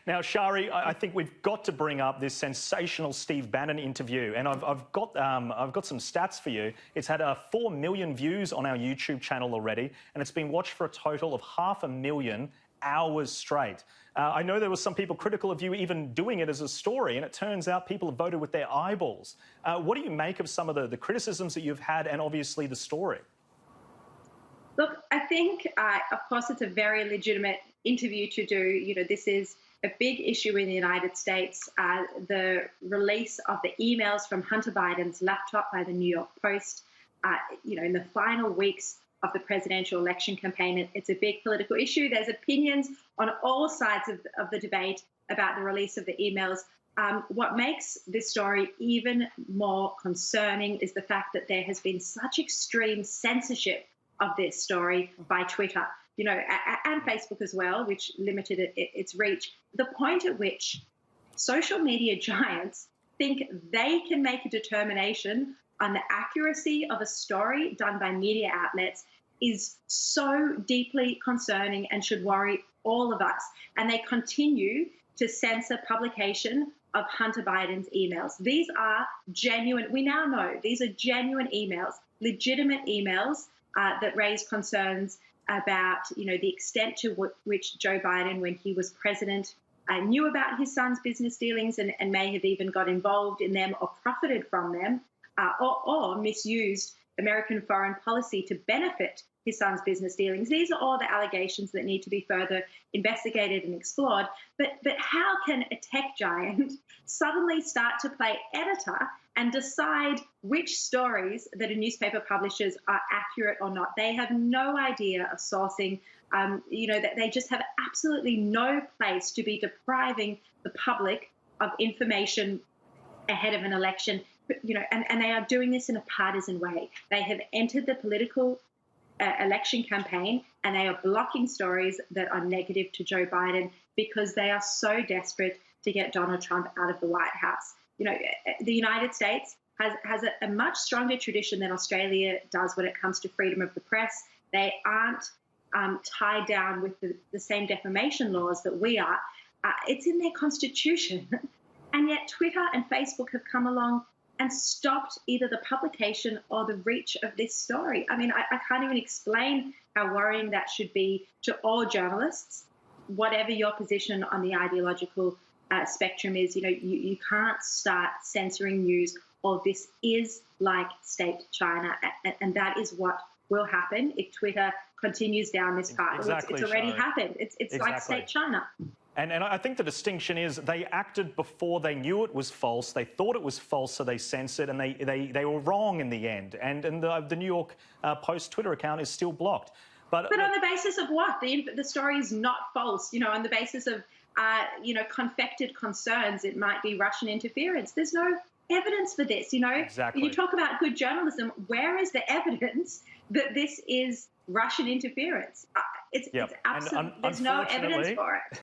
Now, SHARRI, I think we've got to bring up this sensational Steve Bannon interview, and I've got some stats for you. It's had 4 million views on our YouTube channel already, and it's been watched for a total of 500,000 hours straight. I know there were some people critical of you even doing it as a story, and it turns out people have voted with their eyeballs. What do you make of some of the criticisms that you've had, and obviously the story? Look, I think, of course, it's a very legitimate interview to do. You know, this is a big issue in the United States. The release of the emails from Hunter Biden's laptop by the New York Post, you know, in the final weeks of the presidential election campaign. It's a big political issue. There's opinions on all sides of the debate about the release of the emails. What makes this story even more concerning is the fact that there has been such extreme censorship of this story by Twitter, you know, and Facebook as well, which limited its reach. The point at which social media giants think they can make a determination on the accuracy of a story done by media outlets is so deeply concerning and should worry all of us. And they continue to censor publication of Hunter Biden's emails. These are genuine, we now know, these are genuine emails, legitimate emails that raise concerns about, you know, the extent to which Joe Biden, when he was president, knew about his son's business dealings and may have even got involved in them or profited from them, or misused American foreign policy to benefit his son's business dealings. These are all the allegations that need to be further investigated and explored. But how can a tech giant suddenly start to play editor and decide which stories that a newspaper publishes are accurate or not? They have no idea of sourcing. You know, that they just have absolutely no place to be depriving the public of information ahead of an election. You know, and they are doing this in a partisan way. They have entered the political election campaign, and they are blocking stories that are negative to Joe Biden because they are so desperate to get Donald Trump out of the White House. You know, the United States has a much stronger tradition than Australia does when it comes to freedom of the press. They aren't tied down with the same defamation laws that we are. It's in their constitution. And yet Twitter and Facebook have come along and stopped either the publication or the reach of this story. I mean, I can't even explain how worrying that should be to all journalists, whatever your position on the ideological spectrum is. You know, you can't start censoring news, or this is like state China, and that is what will happen if Twitter continues down this path. Exactly, it's already happened. It's exactly like state China. And I think the distinction is they acted before they knew it was false. They thought it was false, so they censored, and they were wrong in the end. And the New York Post Twitter account is still blocked. But on the basis of what? The story is not false. You know, on the basis of you know, confected concerns, it might be Russian interference. There's no evidence for this. You know, exactly. You talk about good journalism. Where is the evidence that this is Russian interference? It's absolutely, there's no evidence for it.